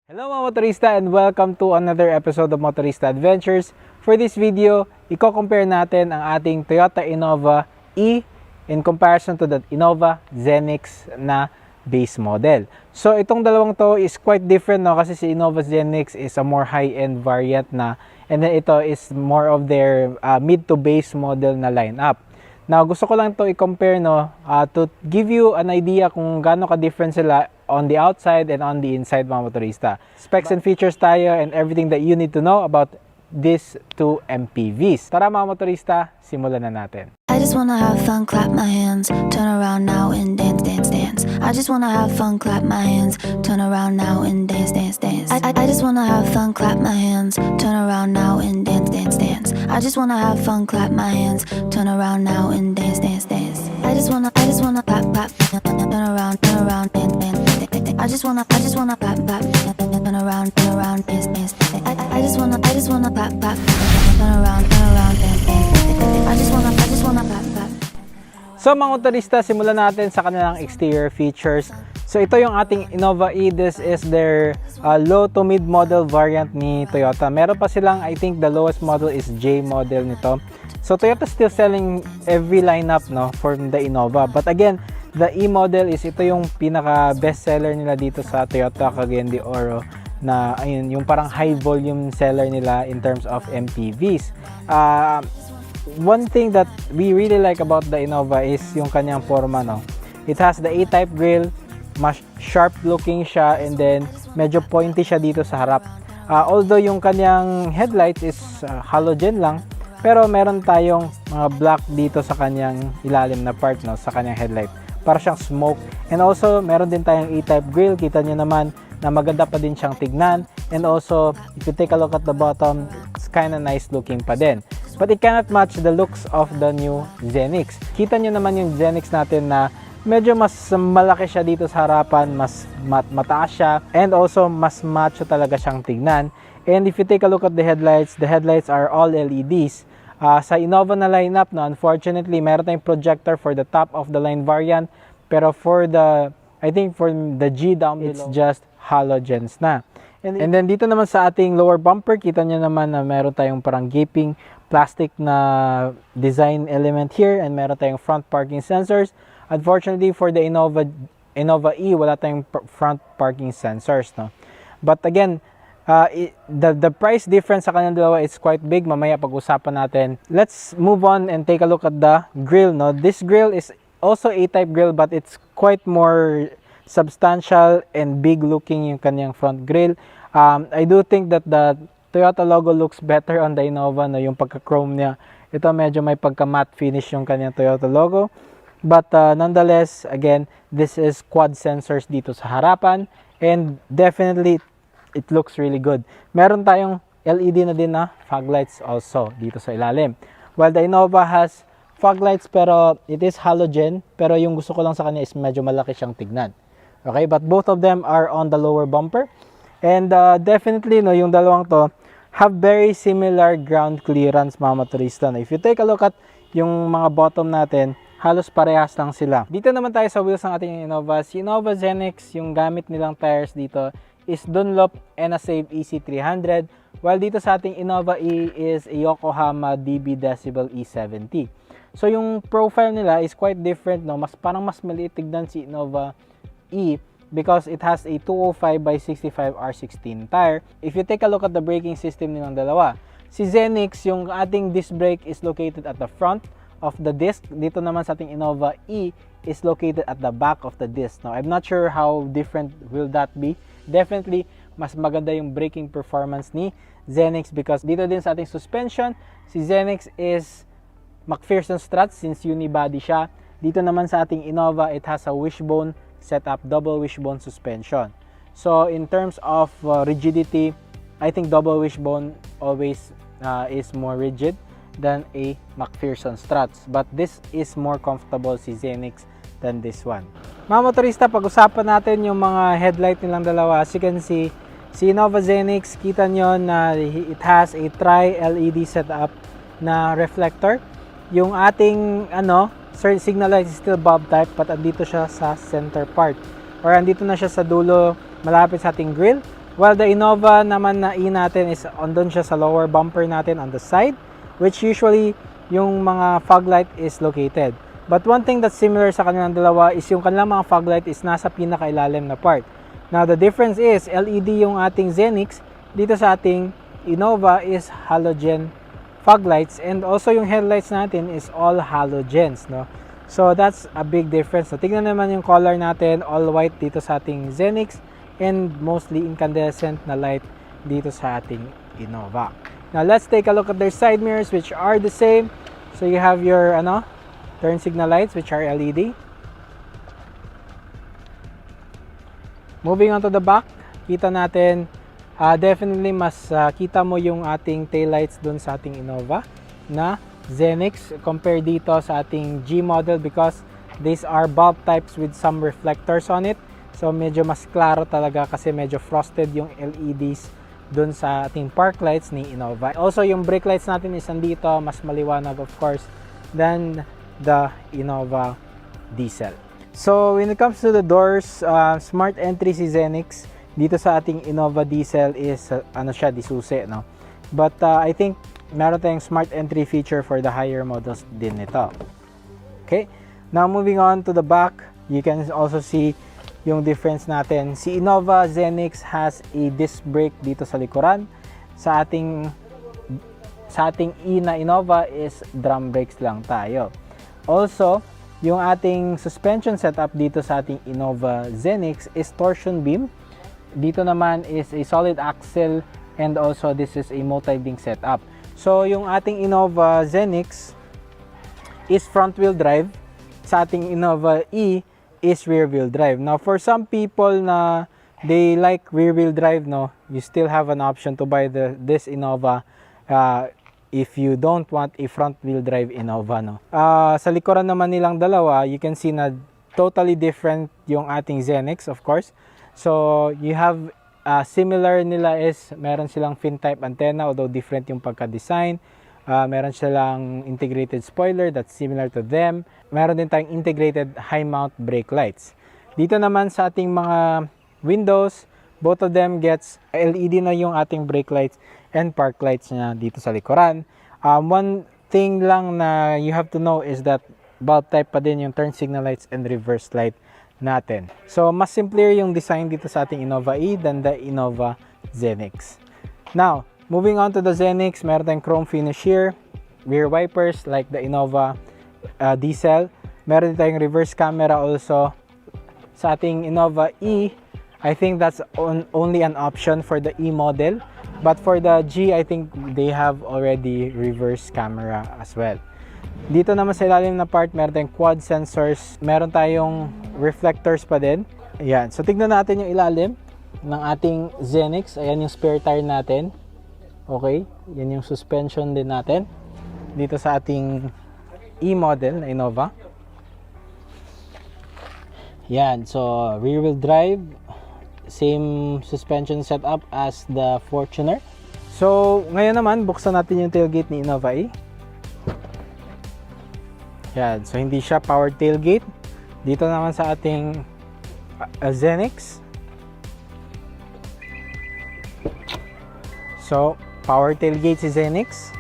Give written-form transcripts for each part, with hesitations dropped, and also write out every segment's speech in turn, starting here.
Hello mga motorista and welcome to another episode of Motorista Adventures. For this video, i-compare natin ang ating Toyota Innova E in comparison to the Innova Zenix na base model. So itong dalawang to is quite different, no? Kasi si Innova Zenix is a more high-end variant na, and then ito is more of their mid to base model na lineup. Now, gusto ko lang to i-compare, no, to give you an idea kung gaano ka-different sila on the outside and on the inside, mga motorista. Specs and features tayo and everything that you need to know about these two MPVs. Tara mga motorista, simulan na natin. I just wanna have fun, clap my hands, turn around now and dance, dance, dance. I just wanna have fun, clap my hands, turn around now and dance, dance, dance. I just wanna have fun, clap my hands, turn around now and dance, dance, dance. I just wanna have fun, clap my hands, turn around now and dance, dance, dance. I just wanna clap, clap, turn around, dance, dance, dance. I just wanna clap, clap, turn around, dance, dance, dance. I just wanna clap, clap, turn around, dance, dance. I just wanna clap, clap. So mga motorista, simulan natin sa kanilang exterior features. So ito yung ating Innova E. This is their low to mid model variant ni Toyota. Meron pa silang, I think the lowest model is J model nito. So Toyota still selling every lineup, no, for the Innova. But again, the E model is ito yung pinaka best seller nila dito sa Toyota Cagayan de Oro, na ayun, yung parang high volume seller nila in terms of MPVs. One thing that we really like about the Innova is yung kanyang forma, no. It has the A-type grille, mas sharp looking siya, and then medyo pointy siya dito sa harap. Although yung kanyang headlights is halogen lang, pero meron tayong mga black dito sa kanyang ilalim na part, no, sa kanyang headlight. Para siyang smoke. And also, meron din tayong A-type grille. Kita nyo naman na maganda pa din siyang tignan. And also, if you take a look at the bottom, it's kinda nice looking pa din. But it cannot match the looks of the new Zenix. Kita nyo naman yung Zenix natin na medyo mas malaki siya dito sa harapan, mas mataas siya, and also mas macho talaga siyang tignan. And if you take a look at the headlights are all LEDs. Sa Innova na lineup, no, unfortunately, meron tayong projector for the top of the line variant, pero for the, I think for the G down below, it's just halogens na. And then dito naman sa ating lower bumper, kita nyo naman na meron tayong parang gaping plastic na design element here, and meron tayong front parking sensors. Unfortunately, for the Innova E, wala tayong front parking sensors, no. But again, the price difference sa kanilang dalawa is quite big. Mamaya pag-usapan natin. Let's move on and take a look at the grille, no. This grille is also A-type grille, but it's quite more substantial and big looking yung kanyang front grille. I do think that the Toyota logo looks better on the Innova, no, yung pagka-chrome niya. Ito medyo may pagka-matte finish yung kanyang Toyota logo. But nonetheless, again, this is quad sensors dito sa harapan, and definitely it looks really good. Meron tayong LED na din na fog lights also dito sa ilalim. While the Innova has fog lights, pero it is halogen, pero yung gusto ko lang sa kanya is medyo malaki siyang tignan. Okay, but both of them are on the lower bumper. And definitely, no, yung dalawang to have very similar ground clearance, mga motorista. If you take a look at yung mga bottom natin, halos parehas lang sila. Dito naman tayo sa wheels ng ating Innova. Si Innova Zenix, yung gamit nilang tires dito is Dunlop NSave EC300, while dito sa ating Innova E is a Yokohama DB Decibel E70. So yung profile nila is quite different, no. Parang mas maliit tignan si Innova E because it has a 205/65 R16 tire. If you take a look at the braking system nilang dalawa, si Zenix, yung ating disc brake is located at the front of the disc. Dito naman sa ating Innova E is located at the back of the disc. Now, I'm not sure how different will that be. Definitely, mas maganda yung braking performance ni Zenix because dito din sa ating suspension, si Zenix is McPherson struts since unibody siya. Dito naman sa ating Innova, it has a wishbone setup, double wishbone suspension. So, in terms of rigidity, I think double wishbone always is more rigid than a McPherson struts. But this is more comfortable si Zenix than this one. Mga motorista, pag-usapan natin yung mga headlight nilang dalawa. As you can see, si Innova Zenix, kita nyo na it has a tri-LED setup na reflector. Yung ating signal light is still bulb type, but andito siya sa center part. Or andito na siya sa dulo, malapit sa ating grill. While the Innova naman na E natin is andun siya sa lower bumper natin on the side, which usually yung mga fog light is located. But one thing that's similar sa kanilang dalawa is yung kanilang mga fog light is nasa pinakailalim na part. Now the difference is LED yung ating Zenix, dito sa ating Innova is halogen fog lights, and also yung headlights natin is all halogens, no? So that's a big difference. So tingnan naman yung color natin, all white dito sa ating Zenix, and mostly incandescent na light dito sa ating Innova. Now let's take a look at their side mirrors, which are the same. So you have your turn signal lights, which are LED. Moving on to the back, kita natin definitely mas kita mo yung ating taillights dun sa ating Innova na Zenix compare dito sa ating G model, because these are bulb types with some reflectors on it. So medyo mas klaro talaga kasi medyo frosted yung LEDs dun sa ating park lights ni Innova. Also yung brake lights natin is nandito, mas maliwanag of course than the Innova diesel. So when it comes to the doors, smart entry si Zenix dito sa ating Innova diesel is disusi, no? But I think meron tayong smart entry feature for the higher models din nito. Okay, now moving on to the back, you can also see yung difference natin. Si Innova Zenix has a disc brake dito sa likuran. Sa ating E na Innova is drum brakes lang tayo. Also, yung ating suspension setup dito sa ating Innova Zenix is torsion beam. Dito naman is a solid axle, and also this is a multi-link setup. So yung ating Innova Zenix is front wheel drive. Sa ating Innova E is rear wheel drive. Now for some people na they like rear wheel drive, no, you still have an option to buy this Innova if you don't want a front wheel drive Innova, no. Sa likuran naman nilang dalawa, you can see na totally different yung ating Zenix, of course. So you have similar nila is meron silang fin type antenna, although different yung pagka-design. Meron silang integrated spoiler that's similar to them. Meron din tayong integrated high mount brake lights. Dito naman sa ating mga windows, both of them gets LED na yung ating brake lights and park lights na dito sa likuran. One thing lang na you have to know is that bulb type pa din yung turn signal lights and reverse light natin. So mas simpler yung design dito sa ating Innova E than the Innova Zenix. Now, moving on to the Zenix, meron tayong chrome finish here, rear wipers like the Innova diesel. Meron din tayong reverse camera also. Sa ating Innova E, I think that's only an option for the E model. But for the G, I think they have already reverse camera as well. Dito naman sa ilalim na part, meron tayong quad sensors. Meron tayong reflectors pa din. Ayan. So tignan natin yung ilalim ng ating Zenix. Ayan yung spare tire natin. Okay, yan yung suspension din natin dito sa ating E model na Innova. Yan, so rear wheel drive, same suspension setup as the Fortuner. So ngayon naman, buksan natin yung tailgate ni Innova E. Yan, so hindi siya powered tailgate. Dito naman sa ating Zenix. So power tailgate si Zenix.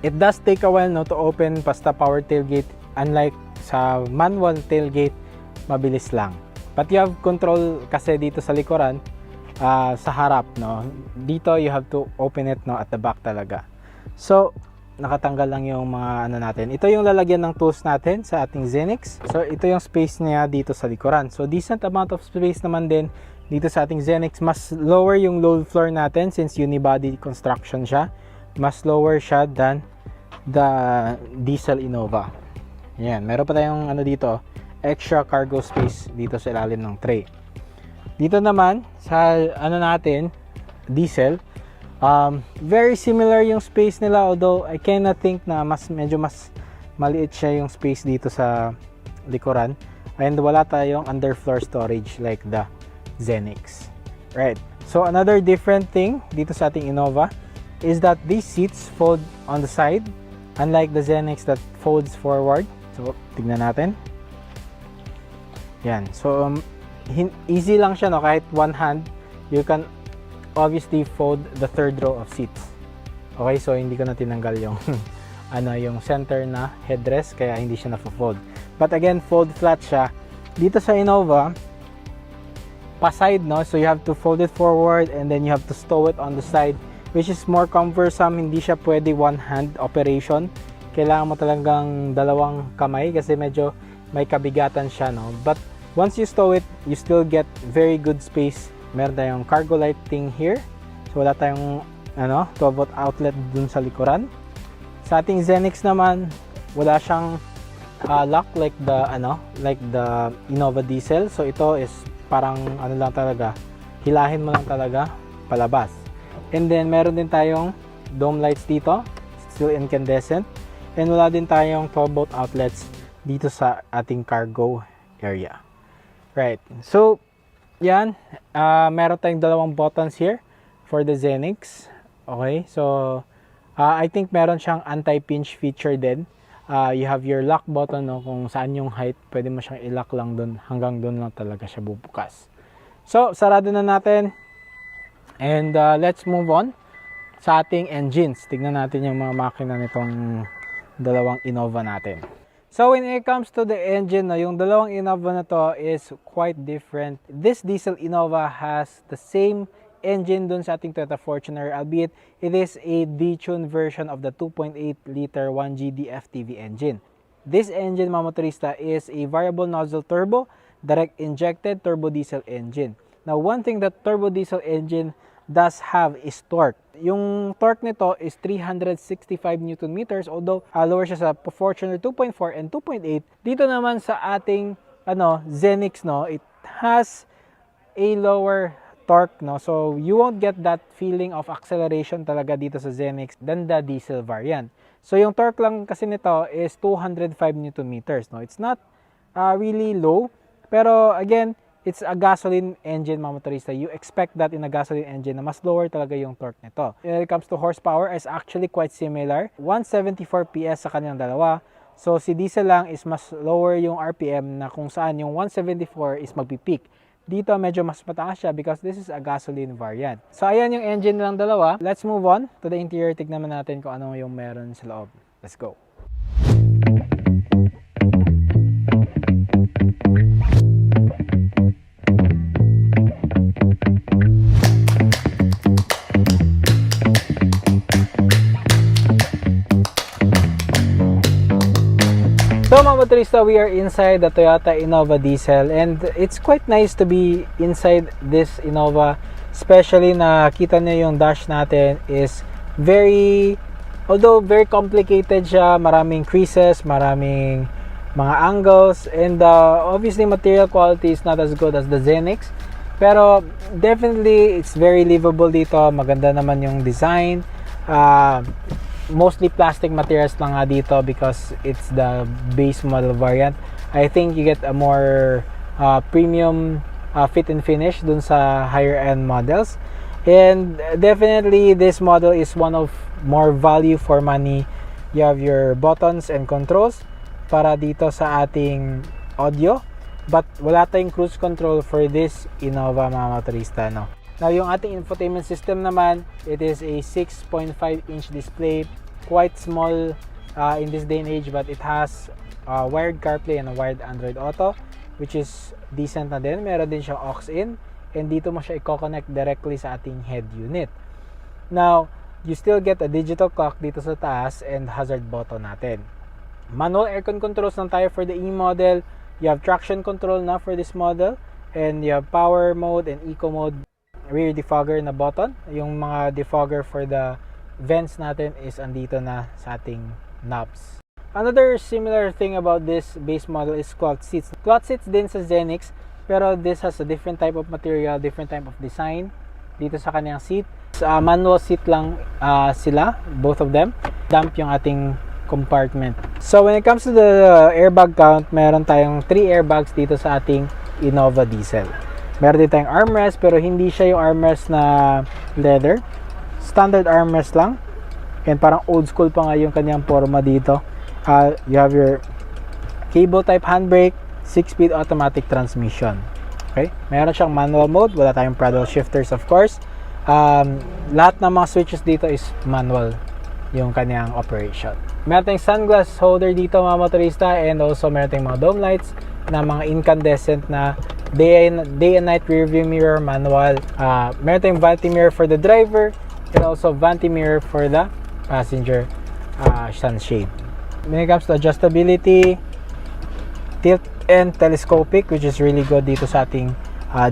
It does take a while, no, to open basta power tailgate. Unlike sa manual tailgate, mabilis lang. But you have control kasi dito sa likuran, sa harap, no. Dito you have to open it, no, at the back talaga. So nakatanggal lang yung mga natin. Ito yung lalagyan ng tools natin sa ating Zenix. So ito yung space niya dito sa likuran. So decent amount of space naman din dito sa ating Zenix. Mas lower yung load floor natin since unibody construction siya. Mas lower siya than the diesel Innova. Yan, meron pa tayong dito, extra cargo space dito sa ilalim ng tray. Dito naman sa natin, diesel, very similar yung space nila, although I cannot think na medyo mas maliit siya yung space dito sa likuran. And wala tayong underfloor storage like the Zenix. Right. So another different thing dito sa ating Innova is that these seats fold on the side, unlike the Zenix that folds forward. So tignan natin. Yan. So easy lang siya, no? Kahit one hand, you can obviously fold the third row of seats. Okay, so hindi ko na tinanggal yung yung center na headrest, kaya hindi siya na-fold. But again, fold flat siya. Dito sa Innova, pa-side, no? So you have to fold it forward and then you have to stow it on the side, which is more cumbersome. Hindi siya pwede one hand operation. Kailangan mo talagang dalawang kamay kasi medyo may kabigatan siya, no? But once you stow it, you still get very good space. Meron tayong cargo lighting here. So wala tayong 12-volt outlet dun sa likuran. Sa ating Zenix naman, wala siyang lock like the Innova Diesel. So ito is parang lang talaga, hilahin mo lang talaga palabas. And then meron din tayong dome lights dito, still incandescent. And wala din tayong 12-volt outlets dito sa ating cargo area. Right. So, yan. Meron tayong dalawang buttons here for the Zenix. Okay. So, I think meron siyang anti-pinch feature din. You have your lock button, no, kung saan yung height. Pwede mo siyang i-lock lang dun. Hanggang dun lang talaga siya bubukas. So, sarado na natin. And let's move on sa ating engines. Tignan natin yung mga makina nitong dalawang Innova natin. So when it comes to the engine, yung dalawang Innova na to is quite different. This diesel Innova has the same engine dun sa ating Toyota Fortuner, albeit it is a detuned version of the 2.8 liter 1G DFTV engine. This engine, mga motorista, is a variable nozzle turbo, direct injected turbo diesel engine. Now, one thing that turbo diesel engine does have is torque. Yung torque nito is 365 Newton meters, although lower siya sa Fortuner 2.4 and 2.8. Dito naman sa ating Zenix, no, it has a lower torque, no. So you won't get that feeling of acceleration talaga dito sa Zenix than the diesel variant. So yung torque lang kasi nito is 205 Newton meters, no. It's not really low, pero again, it's a gasoline engine, mga motorista. You expect that in a gasoline engine na mas lower talaga yung torque nito. When it comes to horsepower, is actually quite similar. 174 PS sa kanilang dalawa. So si diesel lang is mas lower yung RPM, na kung saan yung 174 is magpipeak. Dito medyo mas mataas siya because this is a gasoline variant. So ayan yung engine lang dalawa. Let's move on to the interior. Tignan natin kung ano yung meron sa loob. Let's go. So mga motorista, we are inside the Toyota Innova Diesel, and it's quite nice to be inside this Innova, especially na kita nyo yung dash natin is although very complicated siya, maraming creases, maraming mga angles, and obviously material quality is not as good as the Zenix, pero definitely it's very livable dito. Maganda naman yung design. Mostly plastic materials lang nga dito because it's the base model variant. I think you get a more premium fit and finish dun sa higher end models. And definitely this model is one of more value for money. You have your buttons and controls para dito sa ating audio, but wala tayong cruise control for this Innova, mga motorista, no. Now, yung ating infotainment system naman, it is a 6.5-inch display. Quite small in this day and age, but it has wired CarPlay and a wired Android Auto, which is decent na din. Meron din siyang aux-in, and dito mo siya i-connect directly sa ating head unit. Now, you still get a digital clock dito sa taas and hazard button natin. Manual aircon controls lang tayo for the E model. You have traction control na for this model, and you have power mode and eco mode. Rear defogger na button. Yung mga defogger for the vents natin is andito na sa ating knobs. Another similar thing about this base model is cloth seats. Cloth seats din sa Zenix, pero this has a different type of material, different type of design dito sa kanyang seat. Manual seat lang sila, both of them. Dump yung ating compartment. So when it comes to the airbag count, meron tayong 3 airbags dito sa ating Innova Diesel. Meron din tayong armrest, pero hindi siya yung armrest na leather. Standard armrest lang. And parang old school pa nga yung kanyang forma dito. You have your cable type handbrake, 6-speed automatic transmission. Okay? Meron siyang manual mode, wala tayong paddle shifters of course. Lahat ng mga switches dito is manual yung kanyang operation. Meron tayong sunglass holder dito mga motorista, and also meron tayong mga dome lights na mga incandescent na day and night rear view mirror manual. Meron tayong vanity mirror for the driver and also vanity mirror for the passenger sunshade. When it comes to adjustability, tilt and telescopic, which is really good dito sa ating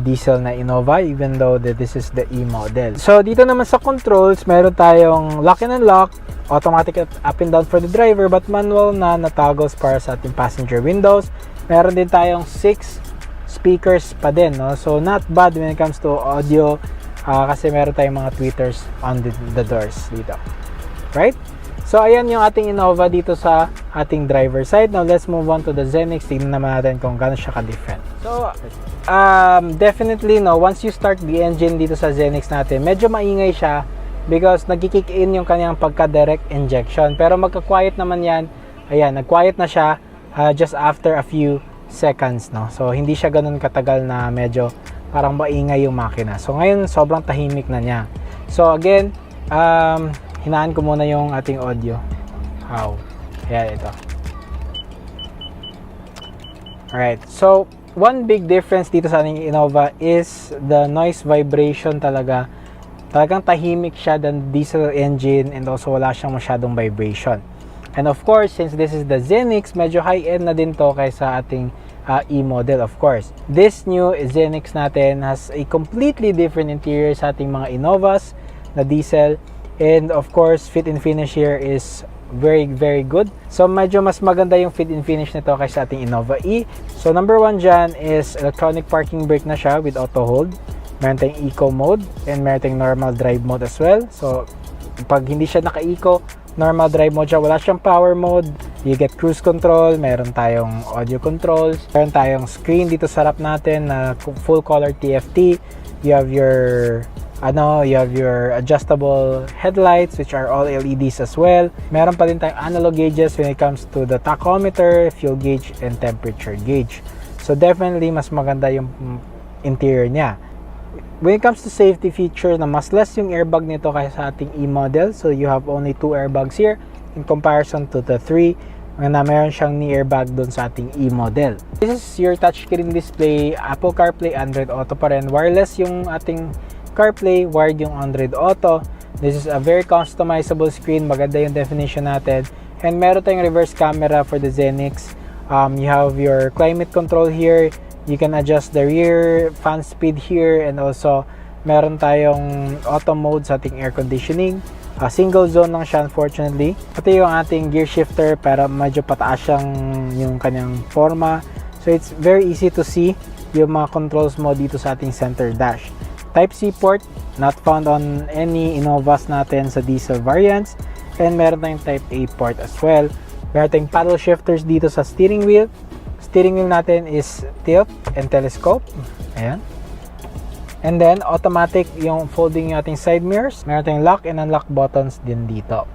diesel na Innova, even though this is the E model. So dito naman sa controls, meron tayong lock and unlock, automatic up and down for the driver, but manual na toggles para sa ating passenger windows. Meron din tayong 6 speakers pa din, no? So not bad when it comes to audio, kasi meron tayong mga tweeters on the doors dito, right? So ayan yung ating Innova dito sa ating driver side. Now let's move on to the Zenix. Tingnan naman natin kung gaano siya ka-different. So definitely no, once you start the engine dito sa Zenix natin, medyo maingay siya because nagki-kick in yung kanyang pagka-direct injection. Pero magka-quiet naman yan. Ayan, nag-quiet na siya just after a few seconds, no. So hindi siya ganun katagal na medyo parang maingay yung makina. So ngayon sobrang tahimik na niya. So again, hinaan ko muna yung ating audio. Ayan, ito. Alright, so one big difference dito sa ating Innova is the noise vibration talaga. Talagang tahimik siya than diesel engine, and also wala siyang masyadong vibration. And of course, since this is the Zenix, medyo high-end na din to kaysa ating E-model of course. This new Zenix natin has a completely different interior sa ating mga Innovas na diesel. And of course, fit and finish here is very good. So medyo mas maganda yung fit and finish nito kaysa ating Innova E. So number 1 dyan is electronic parking brake na siya with auto hold. Meron tayong eco mode and meron tayong normal drive mode as well. So pag hindi siya naka-eco, normal drive mode siya, wala siyang power mode. You get cruise control, meron tayong audio controls, meron tayong screen dito sa harap natin na full color TFT. You have your adjustable headlights, which are all LEDs as well. Meron pa din tayong analog gauges when it comes to the tachometer, fuel gauge, and temperature gauge. So definitely mas maganda yung interior niya. When it comes to safety feature, na mas less yung airbag nito kaysa sa ating E-model. So you have only 2 airbags here in comparison to the 3 na meron siyang knee airbag doon sa ating E-model. This is your touchscreen display, Apple CarPlay, Android Auto pa rin. Wireless yung ating CarPlay, wired yung Android Auto. This is a very customizable screen, maganda yung definition natin. And meron tayong reverse camera for the Zenix. You have your climate control here. You can adjust the rear fan speed here, and also meron tayong auto mode sa ating air conditioning. Single zone lang siya unfortunately. Pati yung ating gear shifter, pero medyo pataas yung kanyang forma. So it's very easy to see yung mga controls mo dito sa ating center dash. Type-C port, not found on any Innovas natin sa diesel variants. And meron tayong Type-A port as well. Meron tayong paddle shifters dito sa steering wheel. Steering wheel natin is tilt and telescope. Ayan. And then, automatic yung folding yung ating side mirrors. Meron tayong lock and unlock buttons din dito.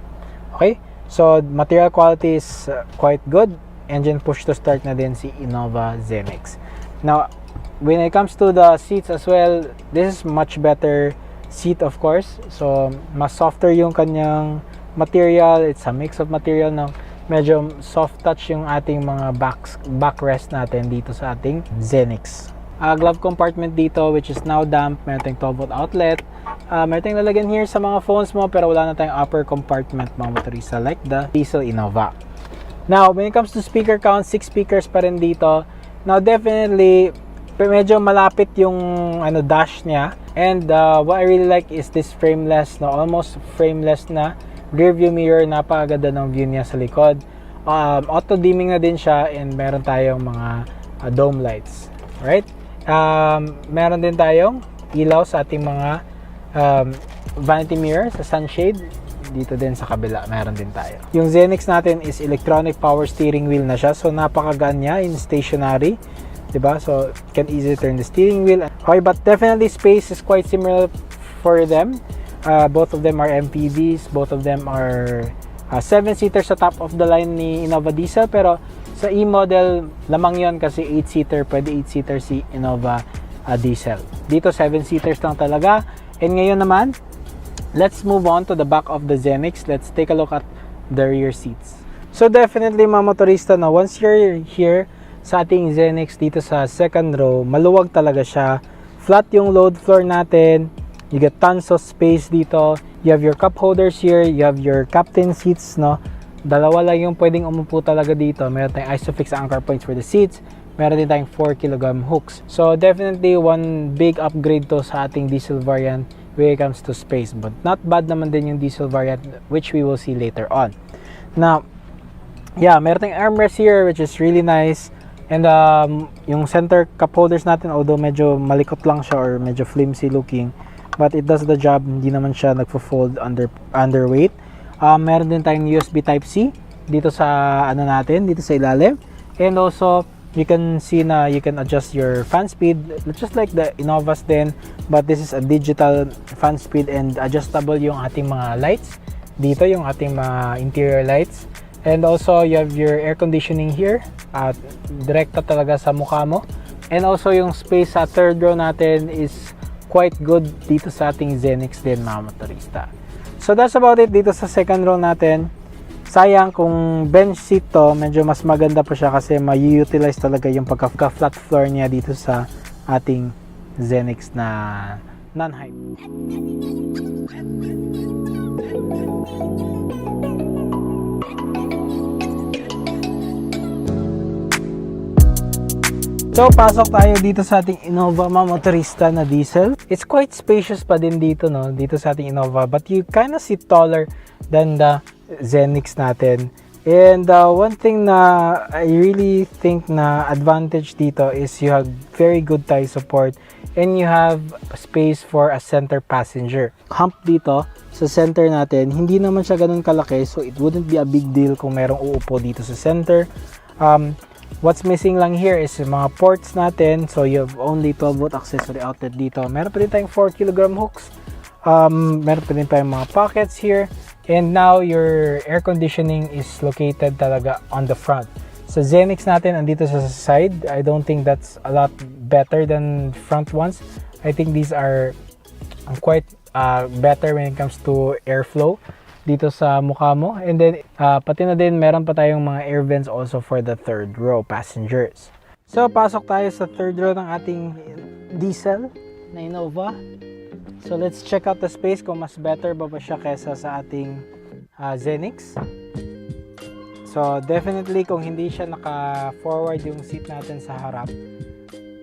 Okay? So, material quality is quite good. Engine push to start na din si Innova Zenix. Now, when it comes to the seats as well, this is much better seat of course. So, mas softer yung kanyang material. It's a mix of material ng medyo soft touch yung ating mga backrest natin dito sa ating Zenix. Glove compartment dito which is now damp. Meron tayong 12 volt outlet. Meron tayong lalagyan here sa mga phones mo, pero wala na tayong upper compartment mga motorista like the diesel Innova. Now, when it comes to speaker count, 6 speakers pa rin dito. Now, definitely medyo malapit yung dash niya, and what I really like is this frameless, almost frameless na rear view mirror. Napakaganda ng view niya sa likod. Auto dimming na din siya, and meron tayong mga dome lights, right? Meron din tayong ilaw sa ating mga vanity mirror sa sunshade. Dito din sa kabila meron din tayo. Yung Zenix natin is electronic power steering wheel na siya, so napakagaan niya in stationary, diba? So you can easily turn the steering wheel. Okay, but definitely space is quite similar for them. Both of them are MPVs, both of them are 7-seater sa top of the line ni Innova Diesel, pero sa E-model lamang yon kasi 8-seater, pwede 8-seater si Innova diesel. Dito 7-seaters lang talaga. And ngayon naman, let's move on to the back of the Zenix. Let's take a look at the rear seats. So definitely mga motorista, na once you're here sa ating Zenix dito sa second row, maluwag talaga siya. Flat yung load floor natin. You get tons of space dito. You have your cup holders here. You have your captain seats, no? Dalawa lang yung pwedeng umupo talaga dito. Meron tayong Isofix anchor points for the seats. Meron din tayong 4 kg hooks. So definitely one big upgrade to sa ating diesel variant when it comes to space. But not bad naman din yung diesel variant, which we will see later on. Now, yeah, meron tayong armrest here, which is really nice. And yung center cup holders natin, although medyo malikot lang siya or medyo flimsy looking, but it does the job. Hindi naman siya nagfo-fold underweight. Meron din tayong USB Type-C dito sa ano natin, dito sa ilalim. And also, you can see na you can adjust your fan speed just like the Innovas din, but this is a digital fan speed and adjustable yung ating mga lights. Dito yung ating mga interior lights. And also, you have your air conditioning here. Direkta talaga sa mukha mo. And also, yung space sa third row natin is quite good dito sa ating Zenix din mga motorista. So that's about it dito sa second row natin. Sayang kung bench seat to, medyo mas maganda pa siya kasi ma-utilize talaga yung pagka-flat floor niya dito sa ating Zenix na non-height. So, pasok tayo dito sa ating Innova mga motorista na diesel. It's quite spacious pa din dito, no? Dito sa ating Innova. But you kind of sit taller than the Zenix natin. And one thing na I really think na advantage dito is you have very good thigh support and you have space for a center passenger. Hump dito sa center natin, hindi naman siya ganun kalaki, so it wouldn't be a big deal kung merong uupo dito sa center. What's missing lang here is yung mga ports natin. So you have only 12V accessory outlet dito. Meron pa din tayong 4 kg hooks. Meron pa din tayong mga pockets here. And now your air conditioning is located talaga on the front. Sa Zenix natin, andito sa side. I don't think that's a lot better than front ones. I think these are quite better when it comes to airflow dito sa mukha mo. And then, pati na din, meron pa tayong mga air vents also for the third row passengers. So, pasok tayo sa third row ng ating diesel na Innova. So, let's check out the space kung mas better ba siya kesa sa ating Zenix. So, definitely, kung hindi siya naka-forward yung seat natin sa harap,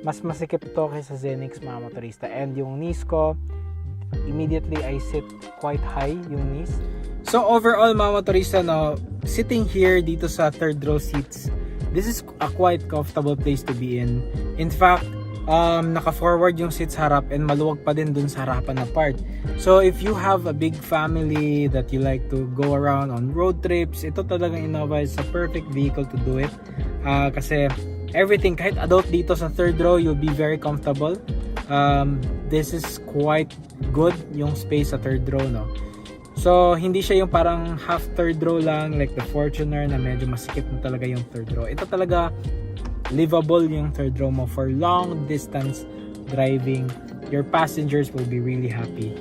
mas masikip to kaysa Zenix mga motorista. And yung knees ko, immediately I sit quite high yung knees. So overall mga motorista, no, sitting here dito sa third row seats, this is a quite comfortable place to be in. In fact, naka-forward yung seats harap and maluwag pa din dun sa harapan na part. So if you have a big family that you like to go around on road trips, ito talagang Innova is a perfect vehicle to do it. Kasi everything, kahit adult dito sa third row, you'll be very comfortable. This is quite good yung space sa third row, no? So, hindi siya yung parang half third row lang like the Fortuner na medyo masikip na talaga yung third row. Ito talaga livable yung third row mo for long distance driving. Your passengers will be really happy.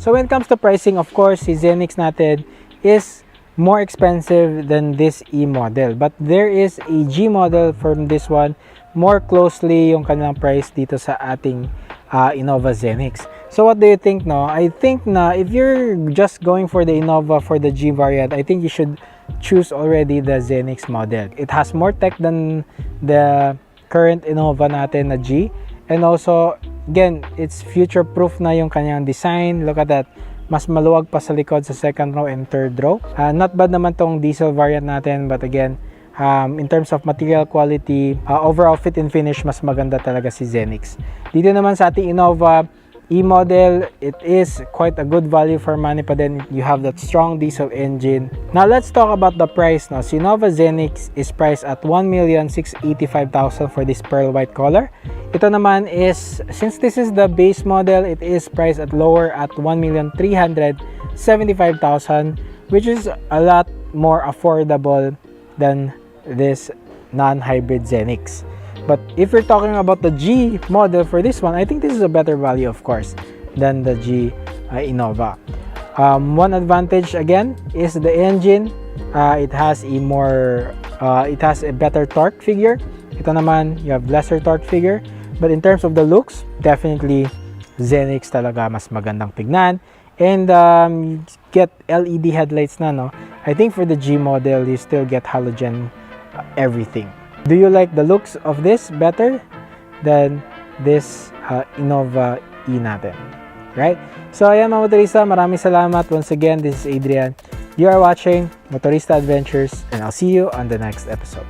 So when it comes to pricing, of course, si Zenix natin is more expensive than this E model. But there is a G model from this one, more closely yung kanilang price dito sa ating Innova Zenix. So what do you think, no? I think na if you're just going for the Innova for the G variant, I think you should choose already the Zenix model. It has more tech than the current Innova natin na G. And also, again, it's future-proof na yung kanyang design. Look at that. Mas maluwag pa sa likod sa second row and third row. Not bad naman tong diesel variant natin. But again, in terms of material quality, overall fit and finish, mas maganda talaga si Zenix. Dito naman sa ating Innova, E model, it is quite a good value for money pa din. You have that strong diesel engine. Now let's talk about the price now. Si Innova Zenix is priced at 1,685,000 for this pearl white color. Ito naman is, since this is the base model, it is priced at lower at 1,375,000, which is a lot more affordable than this non-hybrid Zenix. But if you're talking about the G model for this one, I think this is a better value, of course, than the G Innova. One advantage again is the engine. It has a better torque figure. Ito naman, you have lesser torque figure. But in terms of the looks, definitely Zenix talaga mas magandang tignan. And you get LED headlights na, no? I think for the G model, you still get halogen everything. Do you like the looks of this better than this Innova E natin? Right? So ayan mga motorista, maraming salamat. Once again, this is Adrian. You are watching Motorista Adventures and I'll see you on the next episode.